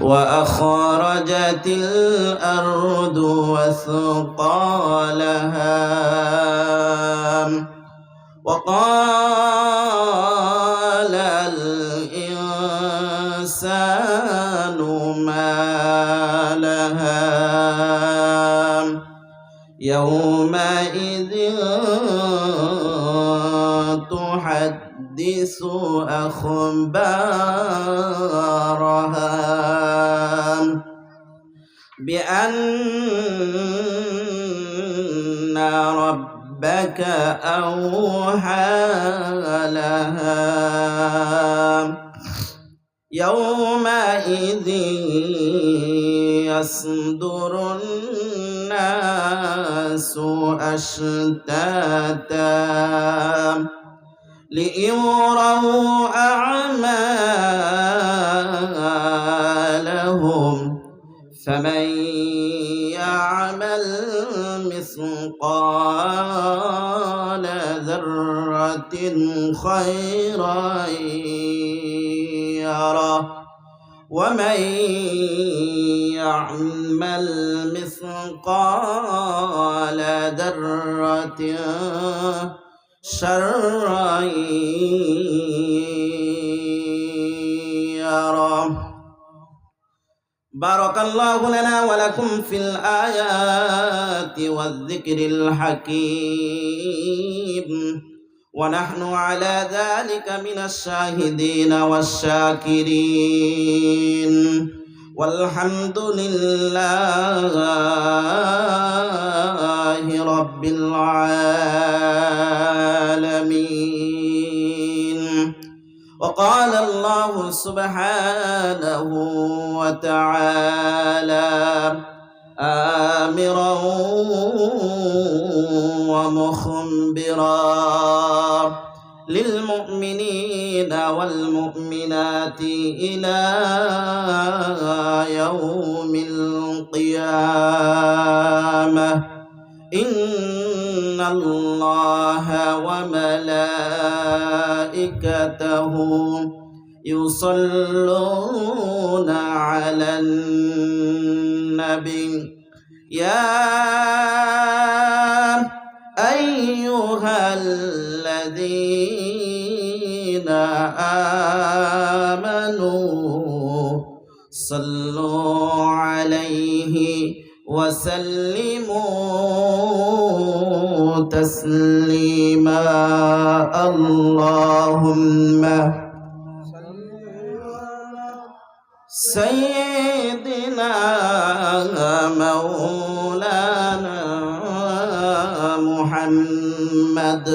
وأخرجت الأرض وثقالها وقال الإنسان ما لها يومئذ تحدث أخبارها بأن ربك أوحى لها يومئذ يصدر الناس أشتاتا ليروا أعمالهم فمن يعمل مثقال ذرة خيرا يره ومن يعمل مثقال ذرة شرا يره. بارك الله لنا ولكم في الآيات والذكر الحكيم ونحن على ذلك من الشاهدين والشاكرين والحمد لله رب العالمين. وقال الله سبحانه وتعالى آمرا ومخبرا للمؤمنين والمؤمنات إلى يوم القيامة إن الله وملائكته يصلون على النبي يا أيها الذين آمنوا صلوا عليه وسلموا تسليما. اللهم سيدنا مولانا محمد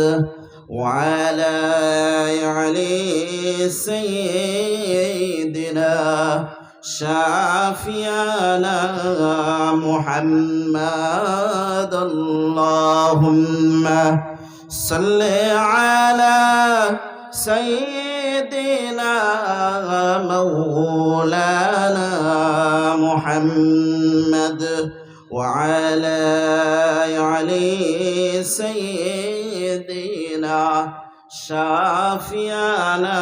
وعلى علي سيدنا شافينا محمد. اللهم صل على سيدنا مولانا محمد وعلى علي سيدنا شافيانا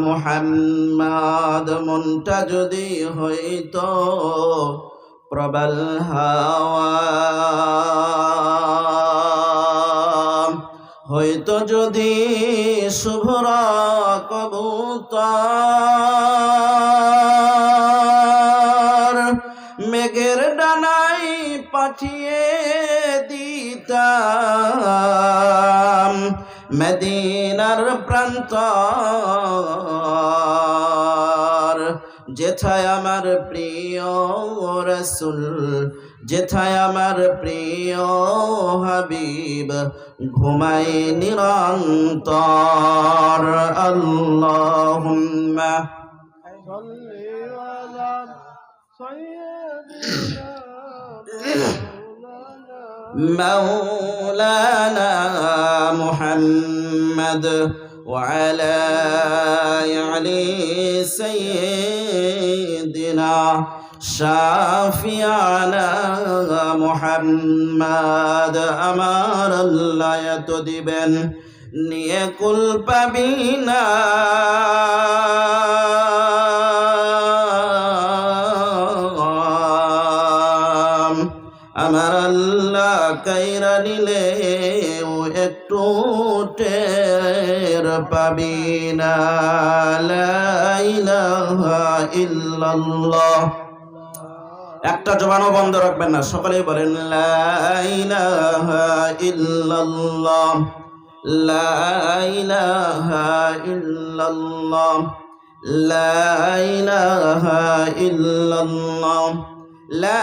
محمد। মনটা যদি হইতো প্রবল হাওয়া, হইতো যদি শুভ্র কবুতর, মেঘের ডানাই পাঠিয়ে দিতাম মদিনার প্রান্তর। যেথায় আমার প্রিয় রাসূল, যেথায় আমার প্রিয় হাবিব ঘুমায় নিরন্তর। আল্লাহুম্মা সাল্লি আলা সাইয়্যিদিনা مولانا محمد وعلى علي سيدنا شافيانا محمد। আমার আল্লাহ এত দিবেন নিয়ে কুল পাবি না, কাইরা নিলেও একটু টের পাবি না। লা ইলাহা ইল্লাল্লাহ। একটা জবানও বন্ধ রাখবেন না, সকলেই বলেন লা ইলাহা ইল্লাল্লাহ, লা ইলাহা ইল্লাল্লাহ, লা ইলাহা ইল্লাল্লাহ, লা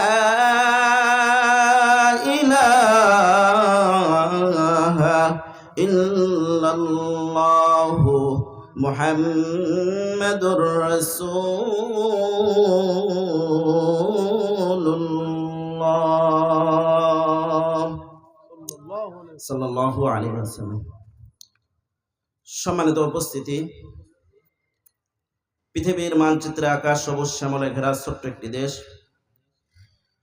ইলাহা ইল্লাল্লাহ মুহাম্মাদুর রাসূলুল্লাহ সাল্লাল্লাহু আলাইহি ওয়াসাল্লাম। সম্মানিত উপস্থিতি, পৃথিবীর মানচিত্রে আকাশ সবুজ শ্যামলে ঘেরা ছোট্ট একটি দেশ,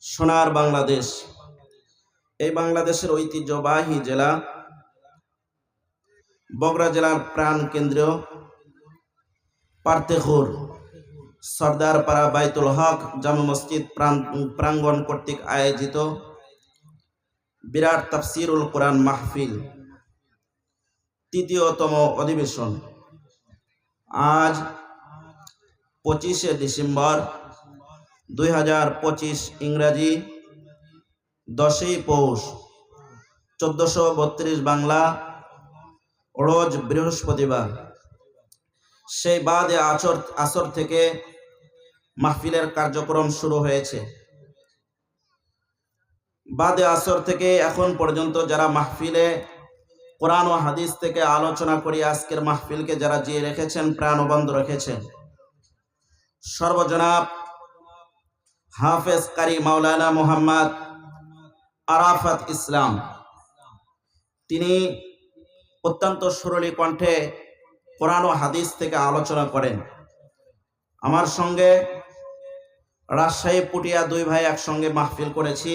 সোনার বাংলাদেশ। এই বাংলাদেশের ঐতিহ্যবাহী জেলা বগুড়া জেলার প্রাণ কেন্দ্রীয় পার্তেখুর সর্দার পাড়া বাইতুল হক জামে মসজিদ প্রাঙ্গণ কর্তৃক আয়োজিত বিরাট তাফসিরুল কোরআন মাহফিল তৃতীয়তম অধিবেশন আজ 25শে ডিসেম্বর 2025 ইংরাজি 10ই পৌষ 1432 বাংলা রোজ বৃহস্পতিবার। সেই বাদে আসর থেকে মাহফিলের কার্যক্রম শুরু হয়েছে। বাদে আসর থেকে এখন পর্যন্ত যারা মাহফিলে কোরআন ও হাদিস থেকে আলোচনা করে আজকের মাহফিলকে যারা জিয়ে রেখেছেন, প্রাণবন্ধ রেখেছেন, সর্বজনাব হাফেজ কারি মাওলানা মুহাম্মদ আরাফাত ইসলাম, তিনি অত্যন্ত সুরলি কণ্ঠে কোরআন ও হাদিস থেকে আলোচনা করেন। আমার সঙ্গে রাজশাহী পুটিয়া দুই ভাই একসঙ্গে মাহফিল করেছি,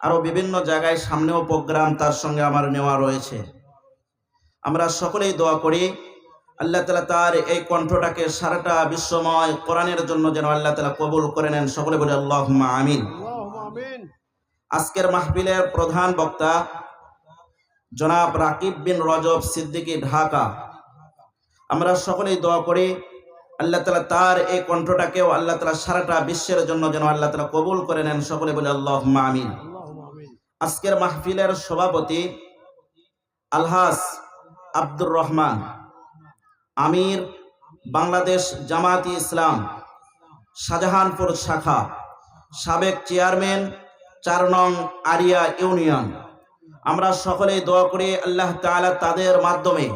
আরও বিভিন্ন জায়গায় সামনেও প্রোগ্রাম তার সঙ্গে আমার নেওয়া রয়েছে। আমরা সকলেই দোয়া করি আল্লাহ তাআলা তার এই কণ্ঠটাকে সারাটা বিশ্বময় কোরআনের জন্য যেন আল্লাহ তাআলা কবুল করে নেন। সকলে বলি আল্লাহুম্মা আমিন। আজকের মাহফিলের প্রধান বক্তা জনাব রাকিব বিন রজব সিদ্দিকী, ঢাকা। আমরা সকলেই দোয়া করি আল্লাহ তাআলা তার এই কণ্ঠটাকেও আল্লাহ তাআলা সারাটা বিশ্বের জন্য যেন আল্লাহ তাআলা কবুল করে নেন। সকলে বলি আল্লাহুম্মা আমিন। আজকের মাহফিলের সভাপতি আলহাজ আব্দুর রহমান, আমির বাংলাদেশ জামায়াতে ইসলাম শাহজাহানপুর শাখা, সাবেক চেয়ারম্যান 4 নং আরিয়া ইউনিয়ন। আমরা সকলেই দোয়া করি আল্লাহ তাআলা তাদের মাধ্যমে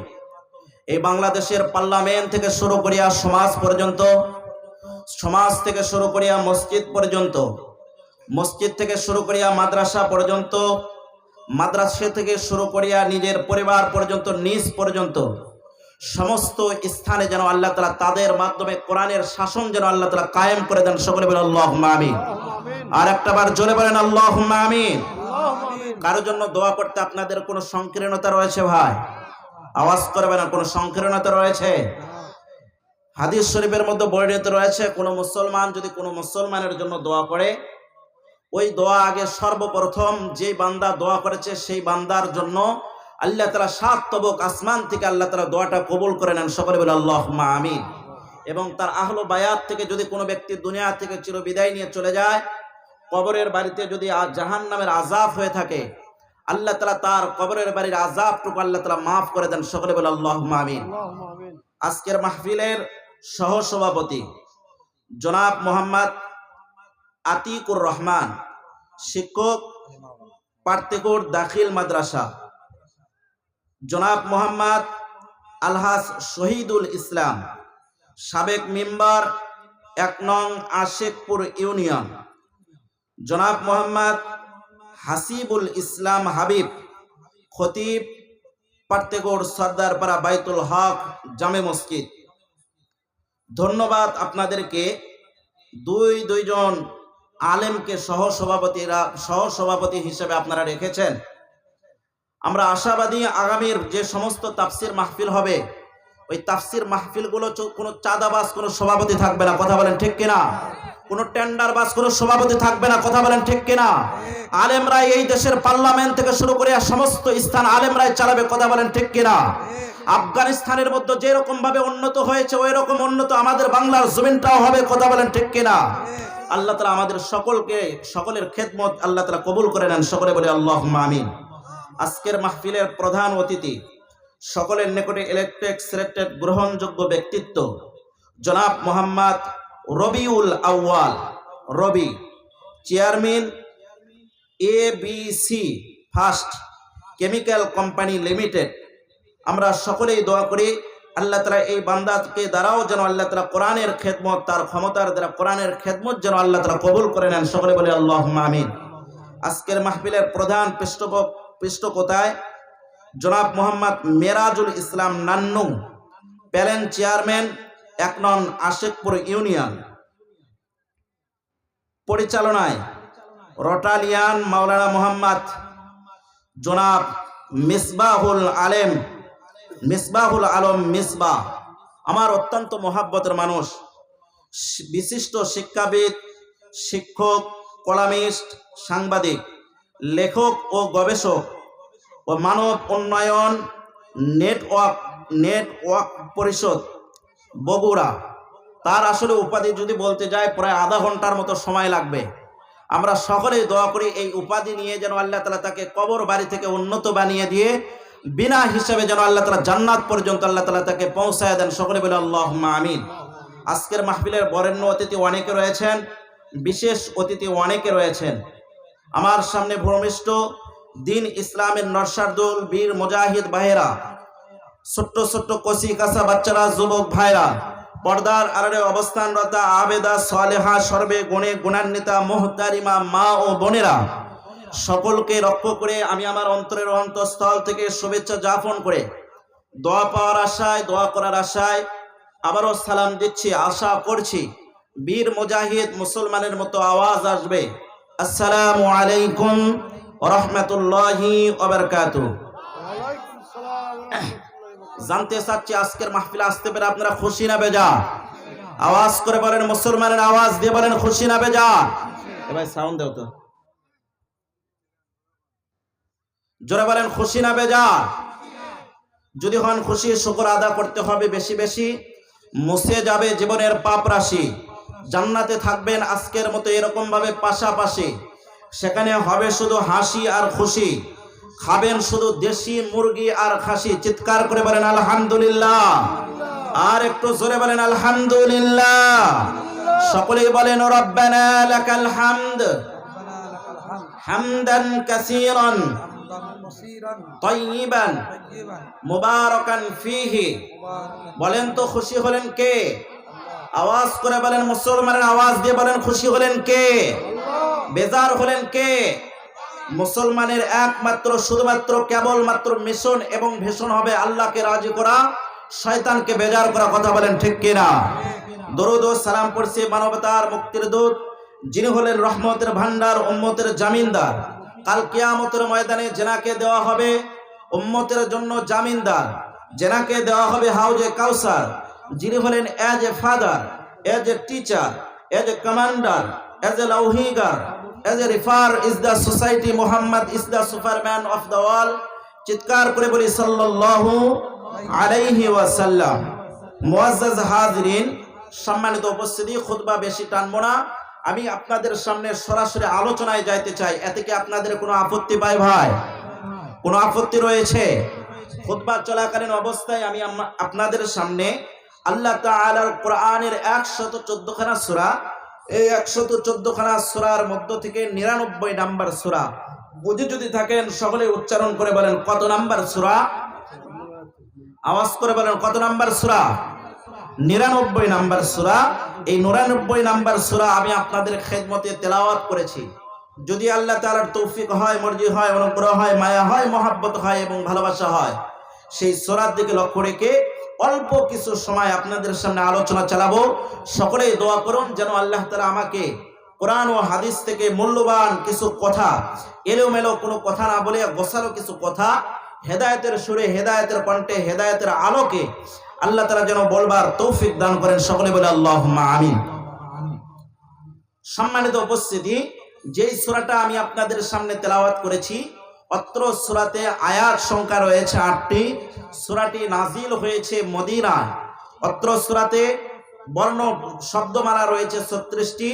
এই বাংলাদেশের পার্লামেন্ট থেকে শুরু করিয়া সমাজ পর্যন্ত, সমাজ থেকে শুরু করিয়া মসজিদ পর্যন্ত, মসজিদ থেকে শুরু করিয়া মাদ্রাসা পর্যন্ত, মাদ্রাসা থেকে শুরু করিয়া নিজের পরিবার পর্যন্ত, নিজ পর্যন্ত সমস্ত স্থানে যেন আল্লাহ তাআলা তাদের মাধ্যমে কোরআনের শাসন যেন আল্লাহ তাআলা কায়েম করে দেন। সকলে বলেন আল্লাহুম্মা আমিন। আর একটাবার জোরে বলেন আল্লাহুম্মা আমিন। কারোর জন্য দোয়া করতে আপনাদের কোনো সংকীর্ণতা রয়েছে ভাই? আওয়াজ করবে না, কোনো সংকীর্ণতা রয়েছে? হাদিস শরীফের মধ্যে বর্ণিত রয়েছে, কোনো মুসলমান যদি কোনো মুসলমানের জন্য দোয়া করে, ওই দোয়া আগে সর্বপ্রথম যে বান্দা দোয়া করেছে সেই বান্দার জন্য আল্লাহ তাআলা 7 তবক আসমান থেকে আল্লাহ তাআলা দোয়াটা কবুল করে নেন। সকলে বলে আল্লাহুম্মা আমিন। এবং তার আহলে বায়াত থেকে যদি কোনো ব্যক্তি দুনিয়া থেকে চিরবিদায় নিয়ে চলে যায়, কবরের বাড়িতে যদি জাহান্নামের আযাব হয়ে থাকে, আল্লাহ তাআলা তার কবরের বাড়ির আযাবটুকু আল্লাহ তাআলা মাফ করে দেন। সকলে বলে আল্লাহুম্মা আমিন। আজকের মাহফিলের সহ সভাপতি জনাব মোহাম্মদ আতিকুর রহমান, শিক্ষক, পার্তেকুর দাখিল মাদ্রাসা। জনাব মোহাম্মদ আলহাজ শহীদুল ইসলাম, সাবেক মেম্বার 1 নং আশেকপুর ইউনিয়ন। জনাব মোহাম্মদ হাসিবুল ইসলাম হাবিব, খতিব, পার্তেকুর সর্দারপাড়া বাইতুল হক জামে মসজিদ। ধন্যবাদ আপনাদেরকে, দুইজন আলেমকে সহসভাপতি হিসেবে আপনারা রেখেছেন। আমরা আশাবাদী আগামীর যে সমস্ত তাফসির মাহফিল হবে, ওই তাফসির মাহফিলগুলো কোনো চাঁদাবাজ কোনো সভাপতি থাকবে না। কথা বলেন ঠিক কিনা? কোনো টেন্ডার বাস কোনো সভাপতি থাকবে না, কথা বলেন ঠিক কিনা? আলেমরাই এই দেশের পার্লামেন্ট থেকে শুরু করে সমস্ত স্থান আলেমরাই চালাবে, কথা বলেন ঠিক কিনা? আফগানিস্তানের মধ্যে যেরকম ভাবে উন্নত হয়েছে ওই রকম উন্নত আমাদের বাংলার জমিনটাও হবে, কথা বলেন ঠিক কিনা? আল্লাহ তাআলা আমাদের সকলের খেদমত আল্লাহ তাআলা কবুল করে নেন, সকলে বলে আল্লাহুম্মা আমিন। আজকের মাহফিলের প্রধান অতিথি, সকলের নিকটে ইলেকটেড সিলেক্টেড গ্রহণযোগ্য ব্যক্তিত্ব জনাব Mohammad Rabiul Awal Robi, chairman ABC first chemical company limited. আমরা সকলেই দোয়া করি আল্লাহ তাআলা এই বান্দাকে দ্বারাও যেন আল্লাহ তাআলা কোরআনের খেদমত, তার ক্ষমতার দ্বারা কোরআনের খেদমত যেন আল্লাহ তাআলা কবুল করে নেন, সকলে বলে আল্লাহুম্মা আমিন। আজকের মাহফিলের প্রধান পৃষ্ঠপোষক জনাব মোহাম্মদ মেরাজুল ইসলাম নান্নু, প্যালেন চেয়ারম্যান 1 নং আশিকপুর ইউনিয়ন। পরিচালনায় রোটালিয়ান মাওলানা মোহাম্মদ জনাব মিসবাহুল আলম মিসবাহ, আমার অত্যন্ত মহাব্বতের মানুষ, বিশিষ্ট শিক্ষাবিদ, শিক্ষক, কলামিস্ট, সাংবাদিক, লেখক ও গবেষক ও মানব উন্নয়ন নেটওয়ার্ক পরিষদ বগুড়া। তার আসলে উপাধি যদি বলতে যায় প্রায় আধা ঘন্টার মতো সময় লাগবে। আমরা সকলেই দোয়া করি এই উপাধি নিয়ে যেন আল্লাহ তাআলা তাকে কবর বাড়ি থেকে উন্নত বানিয়ে দিয়ে বিনা হিসাবে যেন আল্লাহ তাআলা জান্নাত পর্যন্ত আল্লাহ তাআলা তাকে পৌঁছায় দেন, সকলে বলে আল্লাহুম্মা আমিন। আজকের মাহফিলের বরেণ্য অতিথি অনেকে রয়েছেন, বিশেষ অতিথি অনেকে রয়েছেন। আমার সামনে ভূমিষ্ঠ দিন ইসলামের নরসারদুল বীর মুজাহিদ ভাইরা, ছোট্ট ছোট্ট কচি কাঁচা বাচ্চারা, যুবক ভাইরা, পর্দার আড়ালে অবস্থানরত আবেদা সালেহা, সর্বে গুণে গুণান্বিতা মুহতারিমা মা ও বোনেরা, সকলকে রক্ষা করে আমি আমার অন্তরের অন্তঃস্থল থেকে শুভেচ্ছা জ্ঞাপন করে দোয়া পাওয়ার আশায়, দোয়া করার আশায় আবারও সালাম দিচ্ছি। আশা করছি বীর মুজাহিদ মুসলমানের মতো আওয়াজ আসবে, আসসালামু আলাইকুম ওয়া রাহমাতুল্লাহি ওয়া বারাকাতুহু। জানতে চাচ্ছি আজকের মাহফিলে আসতে পেরে আপনারা খুশি না বেজার? আওয়াজ করে বলেন, মুসলমানের আওয়াজ দিয়ে বলেন খুশি না বেজার? ভাই সাউন্ড দাও তো, জোরে বলেন খুশি না বেজার? যদি হন খুশি, শুকর আদা করতে হবে বেশি বেশি, মুছে যাবে জীবনের পাপ রাশি। জান্নাতে থাকবেন আজকের মতো এরকম ভাবে পাশাপাশি, সেখানে হবে শুধু হাসি আর খুশি, খাবেন শুধু দেশি মুরগি আর খাসি। চিৎকার করে বলেন আলহামদুলিল্লাহ, আর একটু জোরে বলেন আলহামদুলিল্লাহ। সকলেই বলেন রব্বানা লাকাল হামদ হামদান কাসীরান তাইয়িবান মুবারাকান ফীহি। বলেন তো খুশি হলেন কে? আওয়াজ করে বলেন, মুসলমানের আওয়াজ দিয়ে বলেন খুশি হলেন কে? বেজার হলেন কে? মুসলমানের একমাত্র শুধুমাত্র কেবলমাত্র মিশন এবং ভীষণ হবে আল্লাহকে রাজি করা, শয়তানকে বেজার করা, কথা বলেন ঠিক কিনা? দরুদ ও সালাম পড়ছি মানবতার মুক্তির দূত, যিনি হলেন রহমতের ভান্ডার, উম্মতের জামিনদার। কাল কিয়ামতের ময়দানে জেনাকে দেওয়া হবে উম্মতের জন্য জামিনদার, জেনাকে দেওয়া হবে হাউজে কাউসার, যিনি হলেন as a father, as a teacher, as a commander, as a লাউহিগার, as a refer is the society, Muhammad is the superman of the world। চিৎকার করে বলি সাল্লাল্লাহু আলাইহি ওয়াসাল্লাম। মুআজ্জাজ হাজিরিন, সম্মানিত উপস্থিতি, খুতবা বেশি টানবো না, আমি আপনাদের সামনে সরাসরি আলোচনায় যাইতে চাই। এতে কি আপনাদের কোনো আপত্তি পাই ভাই? কোনো আপত্তি রয়েছে? খুতবা চলাকালীন অবস্থায় আমি আপনাদের সামনে আল্লাহ তাআলার কোরআনের 114 খানা সূরা, এই 114 খানা সূরার মধ্য থেকে 99 নাম্বার সূরা, বুঝে যদি থাকেন সকলে উচ্চারণ করে বলেন কত নাম্বার সূরা? আওয়াজ করে বলেন কত নাম্বার সূরা? 99 নাম্বার সূরা। এই 99 নাম্বার সূরা আমি আপনাদের খেদমতে তেলাওয়াত করেছি। যদি আল্লাহ তাআলার তৌফিক হয়, মর্জি হয়, অনুগ্রহ হয়, মায়া হয়, মহব্বত হয় এবং ভালোবাসা হয়, সেই সূরার দিকে লক্ষ্য রেখে অল্প কিছু সময় আপনাদের সামনে আলোচনা চালাবো। সকলেই দোয়া করুন যেন আল্লাহ তাআলা আমাকে কোরআন ও হাদিস থেকে মূল্যবান কিছু কথা, এলোমেলো কোনো কথা না বলে গোছালো কিছু কথা, হেদায়েতের সুরে, হেদায়েতের কণ্ঠে, হেদায়েতের আলোকে আল্লাহ তাআলা যেন বলবার তৌফিক দান করেন। সকলে বলে আল্লাহুম্মা আমিন। সম্মানিত উপস্থিতি, যেই সূরাটা আমি আপনাদের সামনে তেলাওয়াত করেছি, অত্র সূরাতে আয়াত সংখ্যা রয়েছে ৮টি। সূরাটি নাজিল হয়েছে মদিনায়। অত্র সূরাতে বর্ণ শব্দমালা রয়েছে ৩৬টি,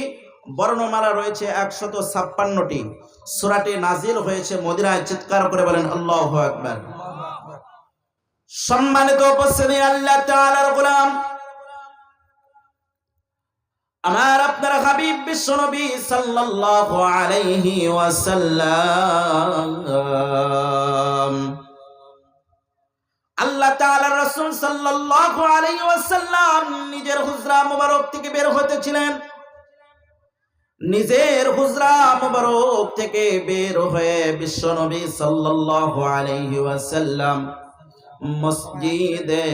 বর্ণমালা রয়েছে ১৫৬টি। সূরাটি নাজিল হয়েছে মদিনায়। চিৎকার করে বলেন আল্লাহু আকবার। সম্মানিত উপস্থিতি, আল্লাহ তাআলার গোলাম, আমার আপনার হাবিব বিশ্বনবী সাল্লাল্লাহু আলাইহি ওয়াসাল্লাম, আল্লাহ তাআলার রাসূল সাল্লাল্লাহু আলাইহি ওয়াসাল্লাম নিজের হুজরা মুবারক থেকে বের হতেছিলেন। নিজের হুজরা মুবারক থেকে বের হয়ে বিশ্বনবী সাল্লাল্লাহু আলাইহি ওয়াসাল্লাম মসজিদে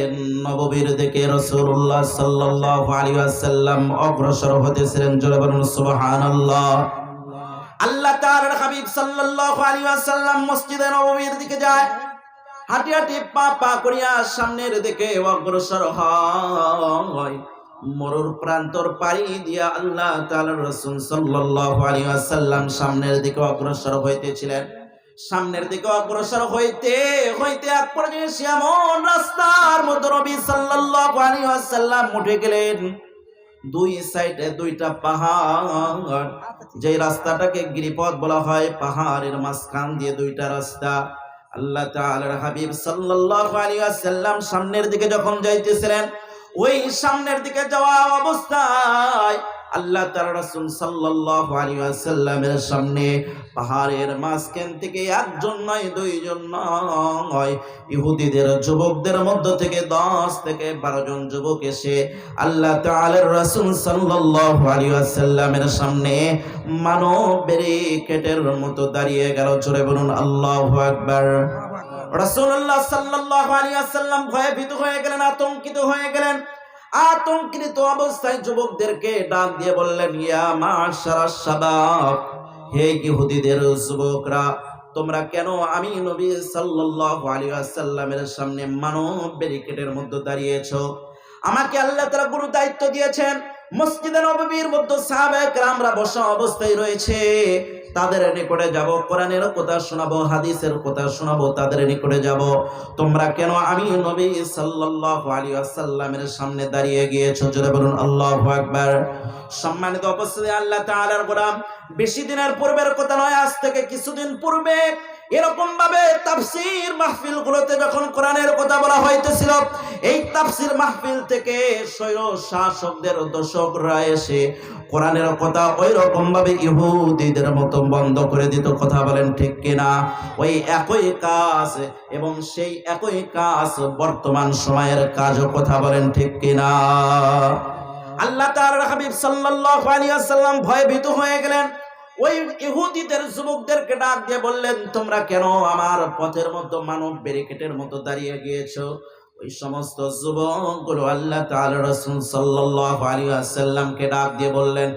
নববীর দিকে রাসূলুল্লাহ সাল্লাল্লাহু আলাইহি ওয়াসাল্লাম অগ্রসর হতেছিলেন। জোরে বলুন সুবহানাল্লাহ। আল্লাহ তাআলার হাবিব সাল্লাল্লাহু আলাইহি ওয়াসাল্লাম মসজিদে নববীর দিকে যায়। হাঁটি হাঁটি পা পা করিয়া সামনের দিকে অগ্রসর হয়। মরুর প্রান্তর পাড়ি দিয়া আল্লাহ তাআলার রাসূল সাল্লাল্লাহু আলাইহি ওয়াসাল্লাম সামনের দিকে অগ্রসর হইতেছিলেন। সামনের দিকে অগ্রসর হইতে হইতে এক পর্যায়ে এমন রাস্তার মধ্যে নবী সাল্লাল্লাহু আলাইহি ওয়াসাল্লাম উঠে গেলেন। দুই সাইডে দুইটা পাহাড়, যে রাস্তাটাকে গিরিপথ বলা হয়, পাহাড়ের মাঝখান দিয়ে দুইটা রাস্তা। আল্লাহ তাআলার হাবিব সাল্লাল্লাহু আলাইহি ওয়াসাল্লাম সামনের দিকে যখন যাইতেছিলেন, ওই সামনের দিকে যাওয়া অবস্থায় আল্লাহ তাআলার রাসূল সাল্লাল্লাহু আলাইহি ওয়াসাল্লামের সামনে পাহাড়ের মাঝখান থেকে একজন নয়, দুইজন নয়, ইহুদিদের যুবকদের মধ্য থেকে 10 থেকে 12 জন যুবক এসে আল্লাহ তাআলার রাসূল সাল্লাল্লাহু আলাইহি ওয়াসাল্লামের সামনে মানব ব্যারিকেডের মতো দাঁড়িয়ে গেল। জোরে বলুন আল্লাহু আকবার। রাসূলুল্লাহ সাল্লাল্লাহু আলাইহি ওয়াসাল্লাম ভয়ভীত হয়ে গেলেন, আতঙ্কিত হয়ে গেলেন। আতঙ্কিত অবস্থায় যুবকদেরকে ডাক দিয়ে বললেন, ইয়া মাশারাশ শাবাব, হে ইহুদিদের যুবকরা, তোমরা কেন আমি নবী সাল্লাল্লাহু আলাইহি ওয়াসাল্লামের সামনে মানব ব্যারিকেডের মধ্যে দাঁড়িয়েছো? আমাকে আল্লাহ তাআলা গুরু দায়িত্ব দিয়েছেন, মসজিদে নববীর মধ্যে সাহাবায়ে কেরামরা বসা অবস্থায় রয়েছে, তাদের নিকটে যাব, কোরআনের কথা শোনাবো, হাদিসের কথা শোনাবো, তাদের নিকটে যাব। তোমরা কেন আমি নবী সাল্লাল্লাহু আলাইহি ওয়াসাল্লামের সামনে দাঁড়িয়ে গিয়েছো? জোরে বলুন আল্লাহু আকবার। সম্মানিত উপস্থিতি, আল্লাহ তাআলার গোলাম, বেশি দিনের পূর্বের কথা নয়, আজ থেকে কিছুদিন পূর্বে এরকম ভাবে তাফসীর মাহফিল গুলোতে যখন কোরআনের কথা বলা হইতেছিল, এই তাফসীর মাহফিল থেকে স্বৈর শাসকদের দর্শকরা এসে কোরআনের কথা ওই রকম ভাবে ইহুদিদের মতো বন্ধ করে দিত। কথা বলেন ঠিক কিনা? ওই একই কাজ এবং সেই একই কাজ বর্তমান সময়ের কাজও। কথা বলেন ঠিক কিনা? আল্লাহ তাআলার হাবিব সাল্লাল্লাহু আলাইহি ওয়াসাল্লাম ভয়ভীত হয়ে গেলেন। ওই ইহুদিদের যুবকদেরকে ডাক দিয়ে বললেন, তোমরা কেন আমার পথের মধ্যে মানব ব্যারিকেডের মতো দাঁড়িয়ে গিয়েছো? ওই সমস্ত যুবকগুলো আল্লাহ তাআলার রাসূল সাল্লাল্লাহু আলাইহি ওয়াসাল্লামকে ডাক দিয়ে বললেন,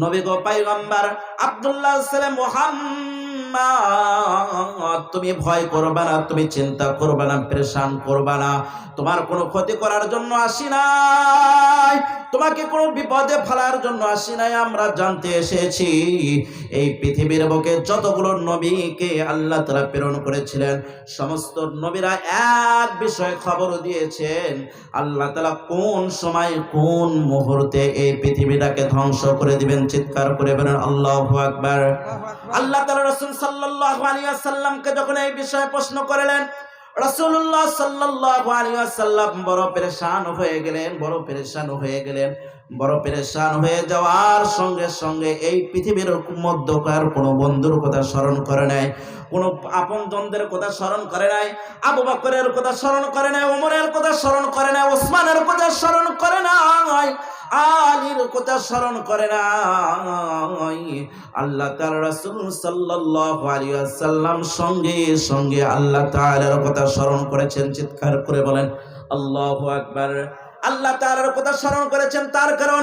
নবী গো পয়গম্বর আব্দুল্লাহ সাল্লাল্লাহু মুহাম্মদ, তুমি ভয় করবে না, তুমি চিন্তা করবে না, পেরেশান করবে না। তোমার কোনো ক্ষতি করার জন্য আসি নাই, তোমাকে কোনো বিপদে ফেলার জন্য আসি নাই। আমরা জানতে এসেছি এই পৃথিবীর বুকে যতগুলো নবীকে আল্লাহ তাআলা প্রেরণ করেছিলেন, সমস্ত নবীরা এক বিষয় খবর দিয়েছেন, আল্লাহ তাআলা কোন সময় কোন মুহূর্তে এই পৃথিবীটাকে ধ্বংস করে দিবেন। চিৎকার করে বলেন আল্লাহু আকবার। আল্লাহ তাআলা রাসূল সাল্লাল্লাহু আলাইহি ওয়াসাল্লামকে যখন এই বিষয়ে প্রশ্ন করলেন, রাসূলুল্লাহ সাল্লাল্লাহু আলাইহি ওয়াসাল্লাম বড় পেরেশান হয়ে গেলেন, বড় পেরেশান হয়ে গেলেন। বড় পেরেশান হয়ে যাওয়ার সঙ্গে সঙ্গে এই পৃথিবীর মধ্যকার কোনো বন্ধুর কথা স্মরণ করে নাই, কোনো আপনজনদের কথা স্মরণ করে নাই, আবু বকরের কথা স্মরণ করে নাই, ওমরের কথা স্মরণ করে নাই, ওসমানের কথা স্মরণ করে নাই, আলীর কথা স্মরণ করে নাই। আল্লাহ তাআলার রাসূল সাল্লাল্লাহু আলাইহি ওয়াসাল্লাম সঙ্গে সঙ্গে আল্লাহ তাআলার কথা স্মরণ করেছেন। চিৎকার করে বলেন আল্লাহু আকবার। আল্লাহ তাআলার কথা স্মরণ করেছেন, তার কারণ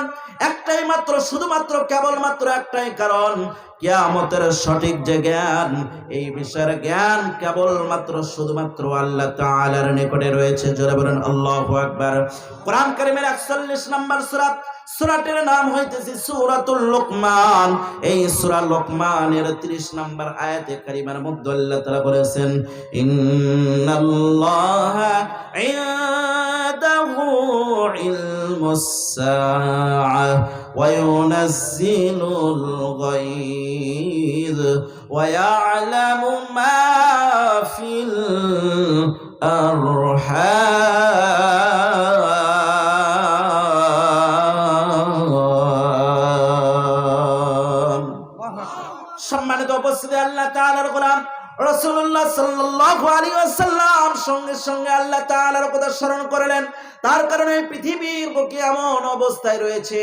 একটাই মাত্র, শুধুমাত্র কেবলমাত্র একটাই কারণ, কিয়ামতের সঠিক যে জ্ঞান, এই বিষয়ের জ্ঞান কেবলমাত্র শুধুমাত্র আল্লাহ তাআলার নিকটে রয়েছে। জোরে বলেন আল্লাহু আকবার। কোরআন কারীমের 41 নম্বর সূরা সূরাটির নাম হইতেছে সূরাতুল লোকমান। এই সূরা লোকমানের 30 নম্বর আয়াতে কারিমার মধ্যে আল্লাহ তাআলা বলেছেন, ইন্নাল্লাহা ইনদাহু ইলমুস সাআহ ওয়া ইউনাজ্জিলুল গায়য ওয়া ইয়ালামু মা ফিল আরহাম। সম্মানিত উপস্থিতি, আল্লাহ তাআলার গোলাম রাসূলুল্লাহ সাল্লাল্লাহু আলাইহি ওয়াসাল্লাম সঙ্গে সঙ্গে আল্লাহ তাআলার কথা স্মরণ করলেন। তার কারণে পৃথিবীর বুকে এমন অবস্থায় রয়েছে,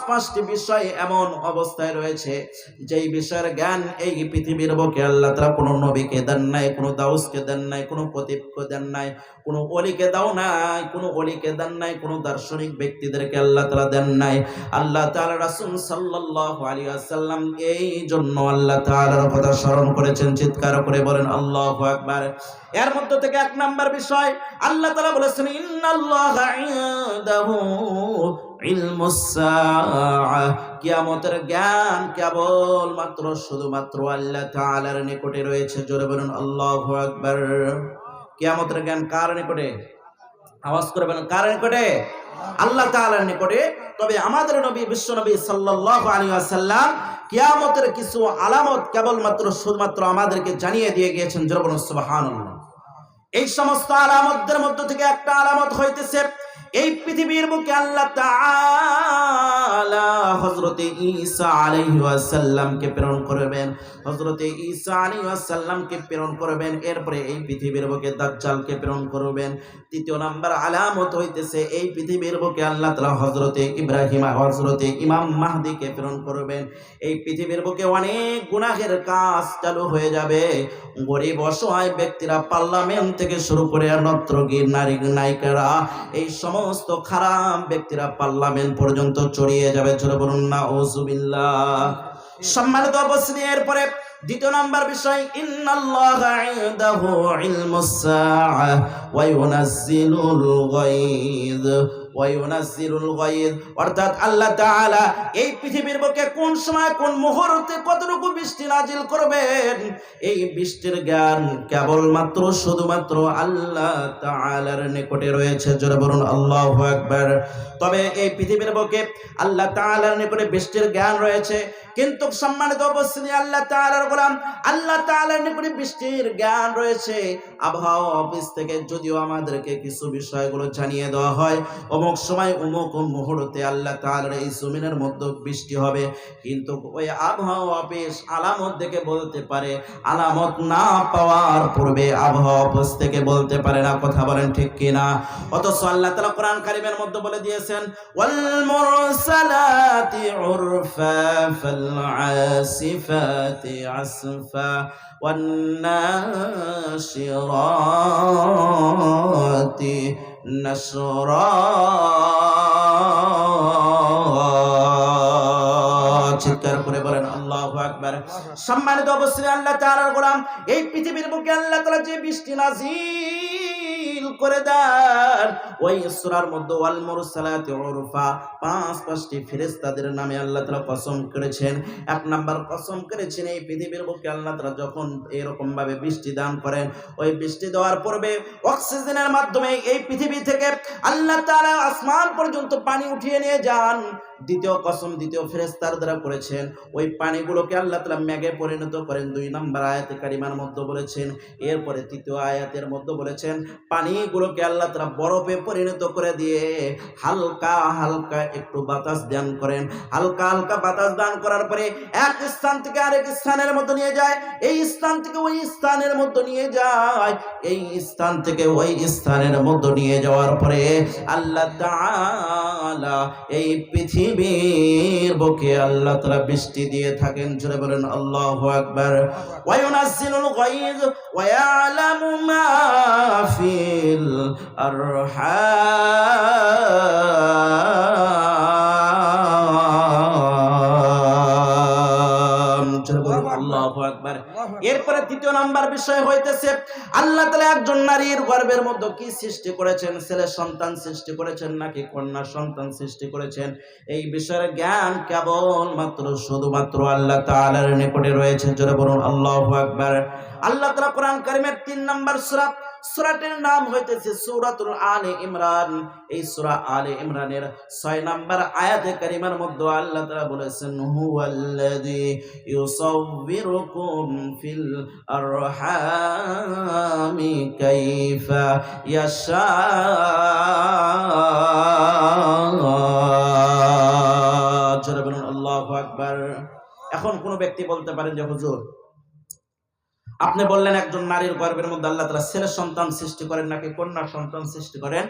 পাঁচটি বিষয় এমন অবস্থায় রয়েছে যেই বিষয়ের জ্ঞান এই পৃথিবীর বুকে আল্লাহ তাআলা কোনো নবীকে দেন নাই, কোনো দাউসকে দেন নাই, কোনো প্রতীপকে দেন নাই, কোনো ওলিকে দাও নাই, কোনো ওলিকে দেন নাই, কোনো দার্শনিক ব্যক্তিদেরকে আল্লাহ তাআলা দেন নাই। আল্লাহ তাআলা রাসূল সাল্লাল্লাহু আলাইহি ওয়াসাল্লাম এই জন্য আল্লাহ তাআলার কথা স্মরণ করেছেন। চিৎকার করে বলেন আল্লাহু আকবার। এর মধ্যে থেকে এক নাম্বার বিষয় আল্লাহ তাআলা বলেছেন, ইন্নাল্লাহা ইনদাহু ইলমুস সাআহ। কিয়ামতের জ্ঞান কেবল মাত্র শুধুমাত্র আল্লাহ তাআলার নিকটে রয়েছে। জোরে বলুন আল্লাহু আকবার। কিয়ামতের জ্ঞান কার নিকটে? আওয়াজ করে বলেন, কার নিকটে? আল্লাহ তাআলার নিকটে। তবে আমাদের নবী বিশ্ব নবী সাল্লাল্লাহু আলাইহি ওয়াসাল্লাম কিয়ামতের কিছু আলামত কেবলমাত্র শুধুমাত্র আমাদেরকে জানিয়ে দিয়ে গিয়েছেন। জোরে বলুন সুবহানাল্লাহ। এই সমস্ত আলামতদের মধ্য থেকে একটা আলামত হইতেছে, এই পৃথিবীর বুকে আল্লাহ তাআলা হযরতে ঈসা আলাইহিস সালামকে প্রেরণ করবেন। হযরতে ঈসা আলাইহিস সালামকে প্রেরণ করবেন। এরপরে এই পৃথিবীর বুকে দাজ্জালকে প্রেরণ করবেন। তৃতীয় নাম্বার আলামত হইতেছে, এই পৃথিবীর বুকে আল্লাহ তাআলা হযরতে ইব্রাহিম, হযরতে ইমাম মাহদিকে প্রেরণ করবেন। এই পৃথিবীর বুকে অনেক গুনাহের কাজ চালু হয়ে যাবে। গরিব অসহায় ব্যক্তিরা, পার্লামেন্ট থেকে শুরু করে নর্তকী, নারী নায়িকারা, এই সমস্ত খারাপ ব্যক্তিরা পার্লামেন্ট পর্যন্ত ছড়িয়ে যাবে। চলে বলুন নাউযুবিল্লাহ। সম্মানিত উপস্থিতি, এরপরে দ্বিতীয় নাম্বার বিষয়, ইন্নাল্লাহা ইনদাহু ইলমুস সাআহ ওয়া ইউনাজ্জিলুল গায়য ওয়া ইউনাজ্জিলুল গায়য। অর্থাৎ আল্লাহ তাআলা এই পৃথিবীর বুকে কোন সময় কোন মুহূর্তে কতটুকু বৃষ্টি নাজিল করবেন, এই বৃষ্টির জ্ঞান কেবলমাত্র শুধুমাত্র আল্লাহ তাআলার নিকটে রয়েছে। জোরে বলুন আল্লাহু আকবার। তবে এই পৃথিবীর বুকে আল্লাহ তাআলার নিকটে বৃষ্টির জ্ঞান রয়েছে, কিন্তু সম্মানিত উপস্থিতি, আল্লাহ তাআলার গোলাম, আল্লাহ তাআলার নিকটে বৃষ্টির জ্ঞান রয়েছে। আবহাওয়া অফিস থেকে যদিও আমাদেরকে কিছু বিষয়গুলো জানিয়ে দেওয়া হয়, অমুক সময় অমুক মুহূর্তে আল্লাহ তাআলার এই জমিনের মধ্যে বৃষ্টি হবে, কিন্তু ওই আবহাওয়া অফিস আলামত দেখে বলতে পারে, আলামত না পাওয়ার পূর্বে আবহাওয়া অফিস থেকে বলতে পারে না। কথা বলেন ঠিক কিনা? অথচ আল্লাহ তাআলা কোরআন কারীমের মধ্যে বলে দিয়েছেন, ওয়াল মুরসালাতি উরফা ফাল আসিফাতি আসফা ওয়ান নাশিরাতি নাশরা। চিৎকার করে বলেন আল্লাহু আকবার। সম্মানিত উপস্থিতি, আল্লাহ তাআলার গোলাম, এই পৃথিবীর বুকে আল্লাহ তাআলা যে বৃষ্টি নাজিল করে দেন, ওই সূরার মধ্যে ওয়াল মুরসালাতি উরফা, পাঁচটি ফেরেশতাদের নামে আল্লাহ তাআলা কসম করেছেন। এক নাম্বার কসম করেছেন, এই পৃথিবীর বুকে আল্লাহ তাআলা যখন এরকম ভাবে বৃষ্টি দান করেন, ওই বৃষ্টি দেওয়ার পূর্বে অক্সিজেনের মাধ্যমে এই পৃথিবী থেকে আল্লাহ তাআলা আসমান পর্যন্ত পানি উঠিয়ে নিয়ে যান। দ্বিতীয় কসম দ্বিতীয় ফেরেশতার দ্বারা করেছেন, ওই পানিগুলোকে আল্লাহ তাআলা মেঘে পরিণত করেন। 2 নম্বর আয়াতে কারিমার মধ্যে বলেছেন। এরপরে তৃতীয় আয়াতের মধ্যে বলেছেন, পানিগুলোকে আল্লাহ তাআলা বরফে পরিণত করে দিয়ে হালকা হালকা একটু বাতাস দান করেন। হালকা হালকা বাতাস দান করার পরে এক স্থান থেকে আরেক স্থানের মধ্যে নিয়ে যায়, এই স্থান থেকে ওই স্থানের মধ্যে নিয়ে যায়, এই স্থান থেকে ওই স্থানের মধ্যে নিয়ে যাওয়ার পরে আল্লাহ তাআলা এই পৃথিবীর বুকে আল্লাহ তাআলা বৃষ্টি দিয়ে থাকেন। জোরে বলেন আল্লাহু আকবার। ওয়া ইউনাজ্জিলুল গায়য ওয়া ইয়ালামু মা ফিল আরহাম। জোরে বলেন আল্লাহু আকবার। এরপরে তৃতীয় নাম্বার বিষয় হইতেছে আল্লাহ তাআলা একজন নারীর গর্ভের মধ্যে কি সৃষ্টি করেছেন, ছেলে সন্তান সৃষ্টি করেছেন নাকি কন্যা সন্তান সৃষ্টি করেছেন, এই বিষয়ের জ্ঞান কেবল মাত্র শুধুমাত্র আল্লাহ তাআলার নিকটে রয়েছে। জোরে বলুন আল্লাহু আকবার। আল্লাহ তাআলা কোরআন কারীমের 3 নাম্বার সূরা, সূরাটির নাম হইতেছে সূরাতুল আলে ইমরান। এই সূরা আলে ইমরানের 6 নাম্বার আয়াতে কারিমার মধ্যে আল্লাহ তাআলা বলেছেন হুয়াল্লাযী ইউসাউবিরুকুম ফিল আরহামি কাইফা ইয়াশা। জোরে বলুন আল্লাহু আকবার। এখন কোন ব্যক্তি বলতে পারেন যে হুজুর আপনি বললেন একজন নারীর গর্ভের মধ্যে আল্লাহ তাআলা ছেলে সন্তান সৃষ্টি করেন নাকি কন্যা সন্তান সৃষ্টি করেন,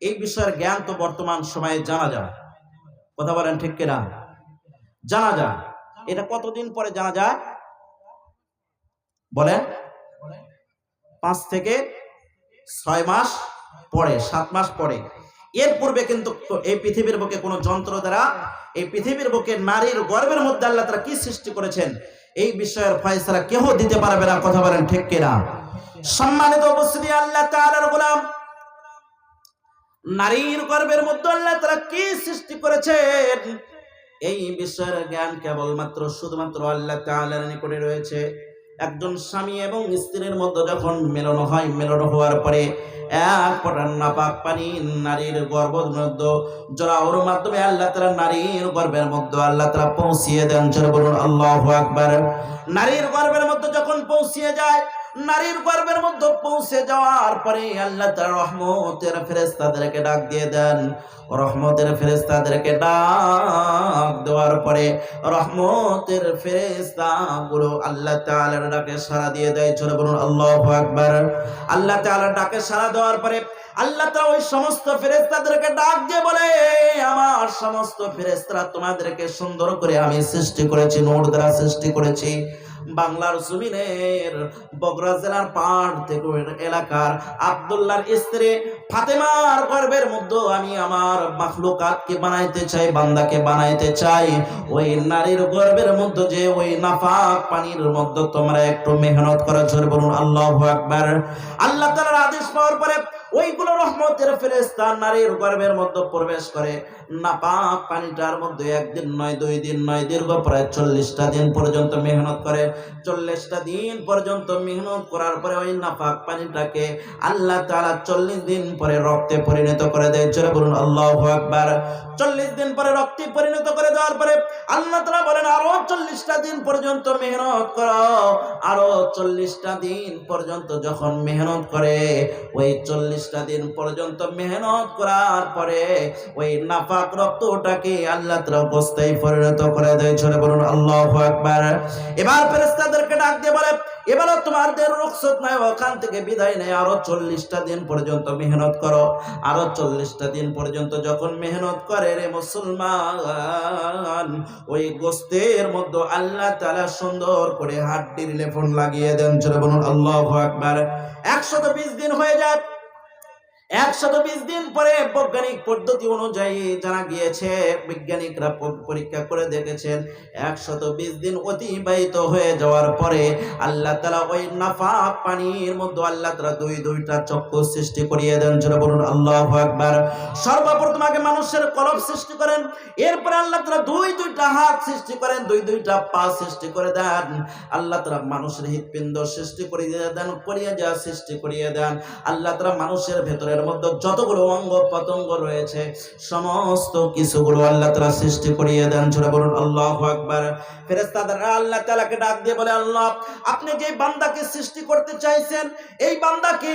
এই বিষয়ের জ্ঞান তো বর্তমান সময়ে জানা যায়। কথা বলেন ঠিক কিনা? জানা যায়। এটা কতদিন পরে জানা যায় বলেন? 5 থেকে 6 মাস পরে, 7 মাস পরে। এর পূর্বে কিন্তু এই পৃথিবীর বুকে কোনো যন্ত্র দ্বারা এই পৃথিবীর বুকে নারীর গর্ভের মধ্যে আল্লাহ তাআলা কি সৃষ্টি করেছেন এই বিষয়ের ফয়সালা কেউ দিতে পারবে না। কথা বলেন ঠিক কিনা? সম্মানিত উপস্থিতি, আল্লাহ তাআলার গোলাম, নারীর গর্ভের মধ্যে আল্লাহ তাআলা কি সৃষ্টি করেছেন এই বিষয়ের জ্ঞান কেবলমাত্র শুধুমাত্র আল্লাহ তাআলার নিকটে রয়েছে। একজন স্বামী এবং স্ত্রীর মধ্যে যখন মিলন হয়, মিলন হওয়ার পরে এক ফোঁটা নাপাক পানি নারীর গর্ভের মধ্যে জরাওর মাধ্যমে আল্লাহ তাআলা নারীর গর্ভের মধ্যে আল্লাহ তাআলা পৌঁছিয়ে দেন। জোরে বলুন আল্লাহু আকবার। নারীর গর্ভের মধ্যে যখন পৌঁছিয়ে যায়, নারীর গর্ভের মধ্যে পৌঁছে যাওয়ার পরে আল্লাহ তাআলা রহমতের ফেরেশতাদেরকে ডাক দিয়ে দেন। রহমতের ফেরেশতাদেরকে ডাক দেওয়ার পরে রহমতের ফেরেশতাগুলো আল্লাহ তাআলার ডাকে সাড়া দিয়ে দেয়। জোরে বলুন আল্লাহু আকবার। আল্লাহ তাআলার ডাকে সাড়া দেওয়ার পরে আল্লাহ তাআলা ওই সমস্ত ফেরেশতাদেরকে ডাক দিয়ে বলে, আমার সমস্ত ফেরেশতারা তোমাদেরকে সুন্দর করে আমি সৃষ্টি করেছি, নূর দ্বারা সৃষ্টি করেছি। বাংলার জমিনের বগুড়া জেলার পাড় থেকে এলাকার আব্দুল্লাহর স্ত্রী ফাতেমার গর্ভের মধ্যে আমি আমার মাখলুকাতকে বানাইতে চাই, বান্দাকে বানাইতে চাই। ওই নারীর গর্ভের মধ্যে যে ওই নাপাক পানির মধ্যে তোমরা একটু মেহনত করো। জোরে বলুন আল্লাহু আকবার। আল্লাহ তাআলার আদেশ পাওয়ার পরে ওইগুলো রহমতের ফেরেশতা নারীর গর্ভের মধ্যে প্রবেশ করে। নাপাক পানিটার মধ্যে একদিন নয়, 2 দিন নয়, দীর্ঘ প্রায় 40টা দিন পর্যন্ত মেহনত করে। 40টা দিন পর্যন্ত মেহনত করার পরে ওই নাপাক পানিটাকে আল্লাহ তাআলা 40 দিন পরে রক্তে পরিণত করে দেয়। জোরে বলুন আল্লাহু আকবার। 40 দিন পরে রক্তে পরিণত করে দেওয়ার পরে আল্লাহ তাআলা বলেন আরো 40টা দিন পর্যন্ত মেহনত করো। আরো 40টা দিন পর্যন্ত যখন মেহনত করে, ওই 40টা দিন পর্যন্ত মেহনত করার পরে ওই নাপাক রক্তটাকে আল্লাহ তাআলা গোশতে পরিণত করে দেয়। জোরে বলুন আল্লাহু আকবার। এবার ফেরেশতাদেরকে ডাক দিয়ে বলে, এবার তোমাদের রুখসত নাই, ওখান থেকে বিদায় নেই, আরো 40টা দিন পর্যন্ত মেহনত করো। আরো 40টা দিন পর্যন্ত যখন মেহনত করে রে মুসলমান, ওই গোশতের মধ্যে আল্লাহ তাআলা সুন্দর করে হাড্ডির লেপন লাগিয়ে দেন। জোরে বলুন আল্লাহু আকবার। 120 দিন হয়ে যায়। 120 দিন পরে বৈজ্ঞানিক পদ্ধতি অনুযায়ী জানা গিয়েছে, বিজ্ঞানিকরা পরীক্ষা করে দেখেছেন 120 দিন অতিবাহিত হয়ে যাওয়ার পরে আল্লাহ তাআলা ওই নাপাক পানির মধ্যে আল্লাহ তাআলা দুইটা চক্ষু সৃষ্টি করিয়ে দেন। জোরে বলুন আল্লাহু আকবার। সর্বপ্রথম আগে মানুষের কলব সৃষ্টি করেন, এরপরে আল্লাহ তাআলা দুইটা হাত সৃষ্টি করেন, দুইটা পা সৃষ্টি করে দেন। আল্লাহ তাআলা মানুষের হৃৎপিণ্ড সৃষ্টি করিয়ে দেন, কলিজা সৃষ্টি করিয়ে দেন। আল্লাহ তাআলা মানুষের ভেতরে মধ্যে যতগুলো অঙ্গ পতঙ্গ রয়েছে সমস্ত কিছুগুলো আল্লাহ তাআলা সৃষ্টি করিয়ে দেন। জোরে বলুন আল্লাহু আকবার। ফেরেশতারা আল্লাহ তাআলাকে ডাক দিয়ে বলে, আল্লাহ আপনি যে বান্দাকে সৃষ্টি করতে চাইছেন এই বান্দাকে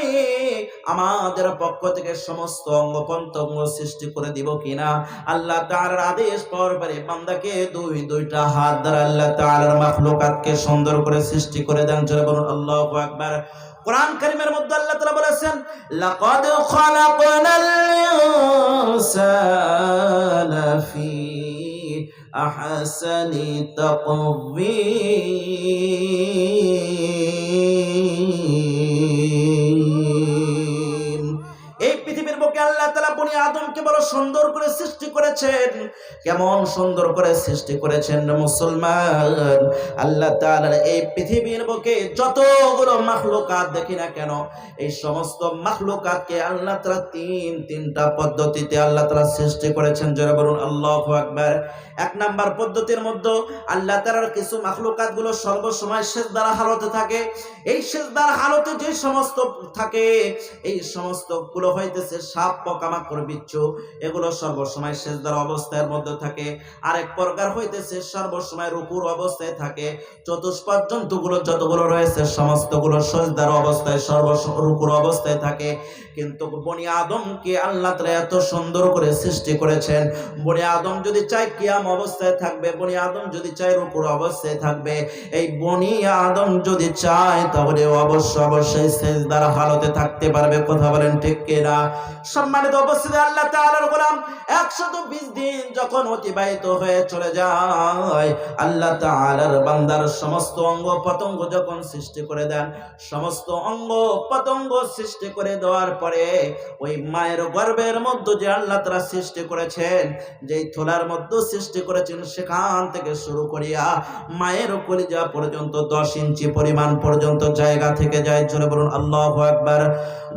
আমাদের পক্ষ থেকে সমস্ত অঙ্গ পতঙ্গ সৃষ্টি করে দিব কিনা? আল্লাহ তাআলার আদেশ পাওয়ার পরে বান্দাকে দুইটা হাত দ্বারা আল্লাহ তাআলার মাখলুকাতকে সুন্দর করে সৃষ্টি করে দেন। জোরে বলুন আল্লাহু আকবার। কোরআন কারীমের মধ্যে আল্লাহ তাআলা বলেছেন, লাকাদ খালাকনাল ইনসানা ফি আহসানি তাকওয়িম। এই পৃথিবীর বুকে থেকে আল্লাহ তাআলা বনি আদমকে বড় সুন্দর করে সৃষ্টি করেছেন। কেমন সুন্দর করে সৃষ্টি করেছেন মুসলমান। আল্লাহ তাআলার এই পৃথিবীর বুকে যতগুলো মাখলুকাত দেখি না কেন, এই সমস্ত মাখলুকাতকে আল্লাহ তাআলা তিনটা পদ্ধতিতে আল্লাহ তাআলা সৃষ্টি করেছেন। যারা বলুন আল্লাহু আকবার। এক নাম্বার পদ্ধতির মধ্যে আল্লাহ তাআলার কিছু মাখলুকাত গুলো সর্বসময় সিজদার হালতে থাকে। এই সিজদার হালতে যে সমস্ত থাকে, এই সমস্ত গুলো হইতেছে সাপ, পোকামাকড়, বিচ্ছু, এগুলো সর্বসময় সিজদার অবস্থার মধ্যে থাকে। আরেক প্রকার হইতেছে সর্বসময় রুকুর অবস্থায় থাকে। চতুষ্পদ জন্তুগুলো যতগুলো রয়েছে সমস্তগুলো সিজদার অবস্থায়, রুকুর অবস্থায় থাকে। কিন্তু বনি আদমকে আল্লাহ তাআলা এত সুন্দর করে সৃষ্টি করেছেন, বনি আদম যদি চায় কিয়াম অবস্থায় থাকবে, বনি আদম যদি চায় রুকুর অবস্থায় থাকবে, এই বনি আদম যদি চায় তাহলে অবশ্যই সিজদার হালতে থাকতে পারবে। কথা বলেন ঠিক কিনা? সম্মানিত উপস্থিতি, আল্লাহ তাআলার গোলাম 120 দিন যখন অতিবাহিত হয়ে চলে যায়, আল্লাহ তাআলার বান্দার সমস্ত অঙ্গ পতঙ্গ যখন সৃষ্টি করে দেন, সমস্ত অঙ্গ পতঙ্গ সৃষ্টি করে দেওয়ার পরে ওই মায়ের গর্ভের মধ্যে যে আল্লাহ তাআলা সৃষ্টি করেছেন, যেই থোলার মধ্যে সৃষ্টি করেছেন, সেখান থেকে শুরু করিয়া মায়ের কলিজা পর্যন্ত 10 ইঞ্চি পরিমাণ পর্যন্ত জায়গা থেকে যায়। জোরে বলুন আল্লাহু আকবার।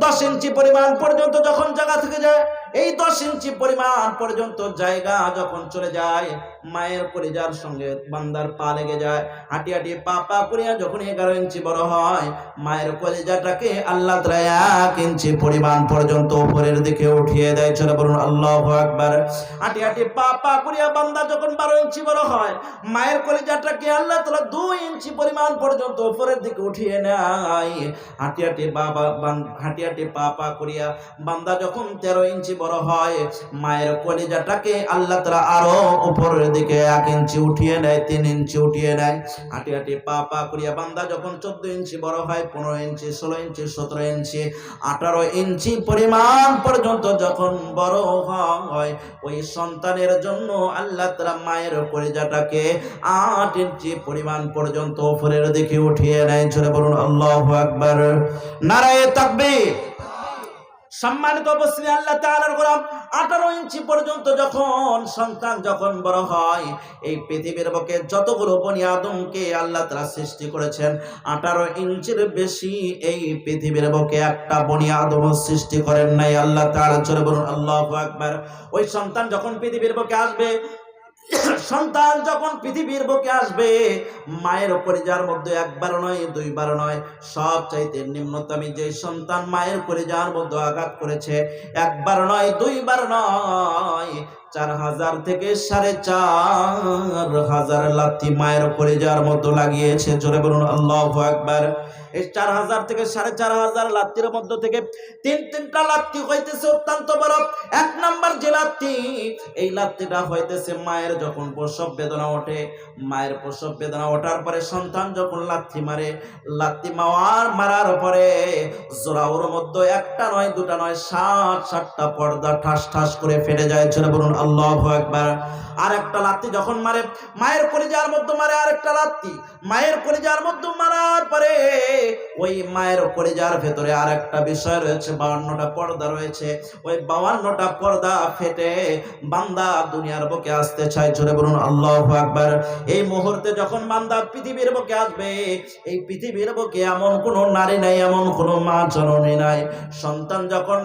10 ইঞ্চি পরিমাণ পর্যন্ত যখন জায়গা থেকে যায়, এই 10 ইঞ্চি পরিমাণ পর্যন্ত জায়গা যখন চলে যায়, মায়ের কলিজার সঙ্গে বান্দার পা লেগে যায়। হাঁটি হাঁটি পা করিয়া যখন 11 ইঞ্চি বড় হয়, মায়ের কলিজাটাকে আল্লাহ তাআলা 1 ইঞ্চি পরিমাণ পর্যন্ত উপরের দিকে উঠিয়ে দেয়। চলে বলুন আল্লাহু আকবার। হাঁটি হাঁটি পা করিয়া বান্দা যখন 12 ইঞ্চি বড় হয়, মায়ের কলিজাটাকে আল্লাহ তাআলা 2 ইঞ্চি পরিমাণ পর্যন্ত উপরের দিকে উঠিয়ে নেয়। হাঁটি হাঁটি পা করিয়া বান্দা যখন 13 ইঞ্চি বড় হয়, মায়ের কলিজাটাকে আল্লাহ তাআলা আরো উপরের দিকে 1 ইঞ্চি উঠিয়ে নেয়, 3 ইঞ্চি উঠিয়ে নেয়। হাঁটি হাঁটি পা করিয়া বান্দা যখন 14 ইঞ্চি বড় হয়, 15 ইঞ্চি, 16 ইঞ্চি, 17 ইঞ্চি, 18 ইঞ্চি পরিমাণ পর্যন্ত যখন বড় হয়, ওই সন্তানের জন্য আল্লাহ তাআলা মায়ের কলিজাটাকে 8 ইঞ্চি পরিমাণ পর্যন্ত উপরের দিকে উঠিয়ে নেয়। জোরে বলুন আল্লাহু আকবার। নারায়ে তাকবীর। সম্মানিত উপস্থিতি, আল্লাহ তাআলার গোলাম 18 ইঞ্চি পর্যন্ত যখন সন্তান যখন বড় হয়, এই পৃথিবীর বুকে যতগুলো বনি আদমকে আল্লাহ তাআলা সৃষ্টি করেছেন, 18 ইঞ্চির বেশি এই পৃথিবীর বুকে একটা বনি আদম সৃষ্টি করেন নাই আল্লাহ তাআলা। জোরে বলুন আল্লাহু আকবার। ওই সন্তান যখন পৃথিবীর বুকে আসবে, সন্তান যখন পৃথিবীর বুকে আসবে, মায়ের কলিজার মধ্যে একবার নয়, দুইবার নয়, সব চাইতে নিম্নতম যে সন্তান মায়ের কলিজার মধ্যে আঘাত করেছে, একবার নয়, দুইবার নয়, 4000 থেকে 4500 লাথি মায়ের কলিজার মধ্যে লাগিয়েছে। জোরে বলুন আল্লাহু আকবার। এই 4000 থেকে 4500 লাত্তির মধ্যে থেকে তিনটা লাত্তি হইতেছে অত্যন্ত বড়। এক নাম্বার যে লাত্তি, এই লাত্তিটা হইতেছে মায়ের যখন প্রসব বেদনা ওঠে, মায়ের প্রসব বেদনা ওঠার পরে সন্তান যখন লাত্তি মারে, লাত্তি মারার পরে জোড়াওর মধ্যে একটা নয়, দুটা নয়, 7টা পর্দা ঠাস করে ফেটে যায়। জোরে বলুন আল্লাহু আকবার। আর একটা লাত্তি যখন মারে, মায়ের কলিজার মধ্যে মারে আরেকটা লাত্তি, মায়ের কলিজার মধ্যে মারার পরে ওই মায়ের কলিজার ভেতরে আর একটা বিষয় রয়েছে, 52টা পর্দা রয়েছে। ওই 52টা পর্দা ফেটে বান্দা দুনিয়ার বুকে আসতে চায়। জোরে বলুন আল্লাহু আকবার। এই মুহূর্তে যখন বান্দা পৃথিবীর বুকে আসবে, এই পৃথিবীর বুকে এমন কোনো নারী নাই, এমন কোনো মা জননী নাই। সন্তান যখন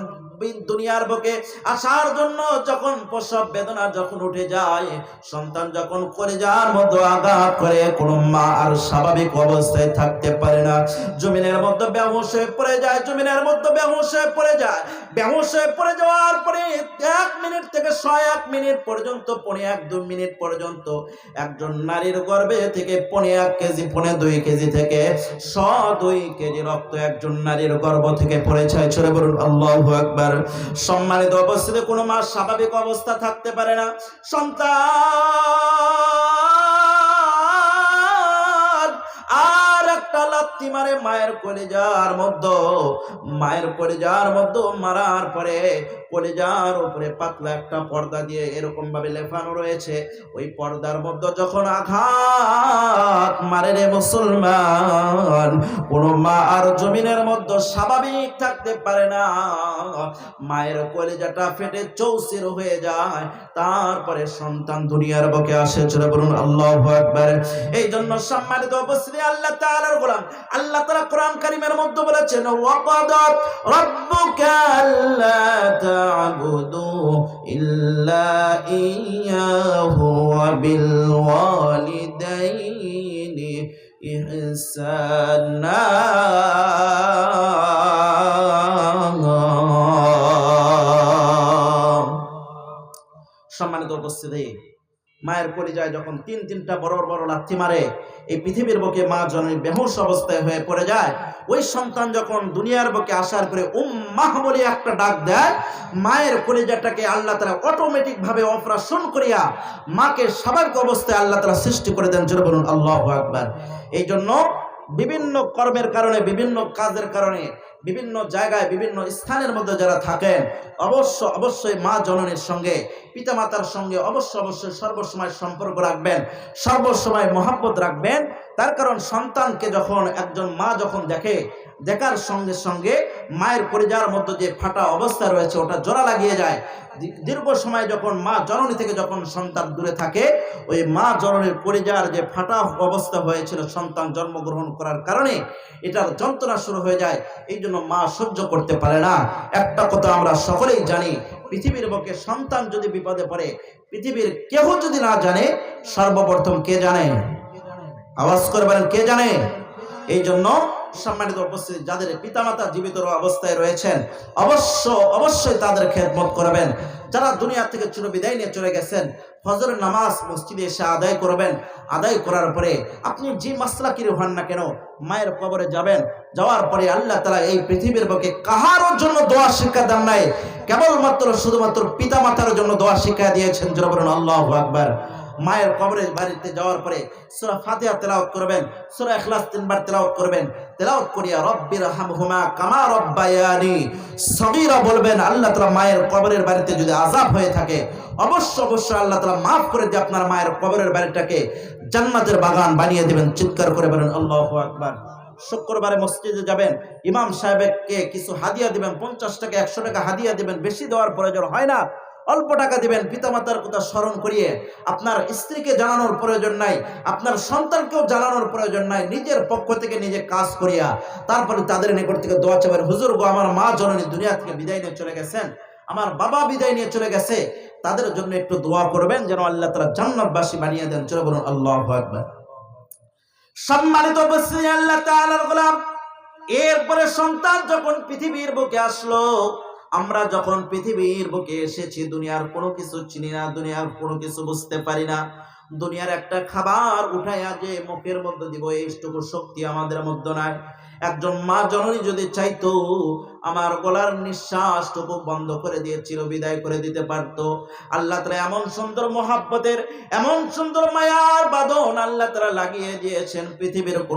দুনিয়ার বুকে আসার জন্য যখন প্রসব বেদনা যখন উঠে যায়, সন্তান যখন কলিজার মধ্যে আঘাত করে, কোনো মা আর স্বাভাবিক অবস্থায় থাকতে পারে না, জমিনের মধ্যে বেহুশ হয়ে পড়ে যায়, জমিনের মধ্যে বেহুশ হয়ে পড়ে যায়। বেহুশ হয়ে পড়ে যাওয়ার পরে 1 মিনিট থেকে 1 মিনিট পর্যন্ত, 1.5-2 মিনিট পর্যন্ত একজন নারীর গর্ভে থেকে 1.5 কেজি, 2 কেজি থেকে 2 কেজি রক্ত একজন নারীর গর্ভ থেকে পড়ে যায়। ছেড়ে বলুন আল্লাহু আকবার। সম্মানিত উপস্থিতি, কোনো মা স্বাভাবিক অবস্থা থাকতে পারে না। সন্তান আর একটা লাত্তি মারে মায়ের কলিজার মধ্যে, মারার পরে কলিজার উপরে পাতলা একটা পর্দা দিয়ে এরকম ভাবে লেফানো রয়েছে। ওই পর্দার মধ্যে যখন আঘাত মারে রে মুসলমান, কোন মা আর জমিনের মধ্যে স্বাভাবিক থাকতে পারে না, মায়ের কলিজাটা ফেটে চৌচির হয়ে যায়, তারপরে সন্তান দুনিয়ার বুকে আসে। চলে বলুন আল্লাহু আকবার। এই জন্য সম্মানিত উপস্থিতি, আল্লাহ তাআলার গোলাম, আল্লাহ তাআলা কোরআন কারীমের মধ্যে বলেছেন, ওয়াকাদা রাব্বুকা আল্লা তা'বুদু ইল্লা ইয়্যাহু ওয়া বিল ওয়ালিদাইনি ইহসানা। সম্মানিত উপস্থিতি, মায়ের কলিজায় যখন তিনটা বড় বড় লাথি মারে, এই পৃথিবীর বুকে মা জননী বেহুশ অবস্থায় হয়ে পড়ে যায়। ওই সন্তান যখন দুনিয়ার বুকে আসার পরে উম্মাহ বলে একটা ডাক দেয়, মায়ের কলিজাটাকে আল্লাহ তাআলা অটোমেটিক ভাবে অপারেশন করিয়া মাকে স্বাভাবিক অবস্থায় আল্লাহ তাআলা সৃষ্টি করে দেন। জোরে বলুন আল্লাহু আকবার। এই জন্য বিভিন্ন কর্মের কারণে, বিভিন্ন কাজের কারণে, বিভিন্ন জায়গায়, বিভিন্ন স্থানের মধ্যে যারা থাকেন, অবশ্যই মা জননীর সঙ্গে, পিতামাতার সঙ্গে অবশ্যই সর্বসময় সম্পর্ক রাখবেন, সর্বসময় মহব্বত রাখবেন। তার কারণ সন্তানকে যখন একজন মা যখন দেখার সঙ্গে সঙ্গে মায়ের কলিজার মধ্যে যে ফাটা অবস্থা রয়েছে ওটা জোড়া লাগিয়ে যায়। দীর্ঘ সময় যখন মা জননী থেকে যখন সন্তান দূরে থাকে, ওই মা জননীর কলিজার যে ফাটা অবস্থা হয়েছিল সন্তান জন্মগ্রহণ করার কারণে, এটার যন্ত্রণা শুরু হয়ে যায়। এই জন্য মা সহ্য করতে পারে না। একটা কথা আমরা সকলেই জানি, পৃথিবীর বুকে সন্তান যদি বিপদে পড়ে, পৃথিবীর কেউ যদি না জানে, সর্বপ্রথম কে জানে? আওয়াজ করে বলেন, কে জানে? এই জন্য সম্মানিত উপস্থিতি, যাদের পিতামাতা জীবিত অবস্থায় রয়েছেন, অবশ্যই তাদের খেদমত করবেন। যারা দুনিয়া থেকে চিরবিদায় নিয়ে চলে গেছেন, ফজরের নামাজ মসজিদে এসে আদায় করবেন। আদায় করার পরে আপনি যে মাসলাকির হন না কেন, মায়ের কবরে যাবেন। যাওয়ার পরে আল্লাহ তাআলা এই পৃথিবীর বুকে কাহারও জন্য দোয়া শিক্ষা দেন নাই, কেবলমাত্র শুধুমাত্র পিতামাতার জন্য দোয়া শিক্ষা দিয়েছেন। জোরে বলুন আল্লাহু আকবার। মায়ের কবরের বাড়িতে যাওয়ার পরে সূরা ফাতিহা তেলাওয়াত করবেন, সূরা ইখলাস 3 বার তেলাওয়াত করবেন। তেলাওয়াত করিয়া রব্বিরহামহুমা কামা রব্বায়ানি সগীরা বলবেন। আল্লাহ তাআলা মায়ের কবরের বাড়িতে যদি আযাব হয়ে থাকে, অবশ্যই আল্লাহ তাআলা মাফ করে দিয়ে আপনার মায়ের কবরের বাড়িটাকে জান্নাতের বাগান বানিয়ে দিবেন। চিৎকার করে বলেন আল্লাহু আকবার। শুক্রবারে মসজিদে যাবেন, ইমাম সাহেবকে কিছু হাদিয়া দিবেন, 50 টাকা 100 টাকা হাদিয়া দিবেন। বেশি দেওয়ার প্রয়োজন হয় না, অল্প টাকা দিবেন। পিতামাতার কথা স্মরণ করিয়ে, আপনার স্ত্রীকে জানানোর প্রয়োজন নাই, আপনার সন্তানকেও জানানোর প্রয়োজন নাই, নিজের পক্ষ থেকে নিজে কাজ করিয়া তারপরে তাদের নিকট থেকে দোয়া চাবেন, হুজুর গো, আমার মা জননী দুনিয়া থেকে বিদায় নিয়ে চলে গেছেন, আমার বাবা বিদায় নিয়ে চলে গেছে, তাদের জন্য একটু দোয়া করবেন যেন আল্লাহ তাআলা জান্নাতবাসী বানিয়ে দেন। চলে বলুন আল্লাহু আকবার। সম্মানিত উপস্থিতি, আল্লাহ তাআলার গোলাম, এরপরে সন্তান যখন পৃথিবীর বুকে আসলো, আমরা যখন পৃথিবীর বুকে এসেছি, দুনিয়ার কোনো কিছু চিনি না, দুনিয়ার কোনো কিছু বুঝতে পারি না। দুনিয়ার একটা খাবার উঠাইয়া যে মুখের মধ্যে দিব, এইটুকু শক্তি আমাদের মধ্যে নাই। একজন মা জননী যদি চাইতো, আমার গলার নিঃশ্বাসটুকু বন্ধ করে দিয়ে চিরবিদায় করে দিতে পারতো। আল্লাহ তাআলা এমন সুন্দর মহব্বতের, এমন সুন্দর মায়ার বাঁধন আল্লাহ তাআলা লাগিয়ে দিয়েছেন, পৃথিবীর কোনো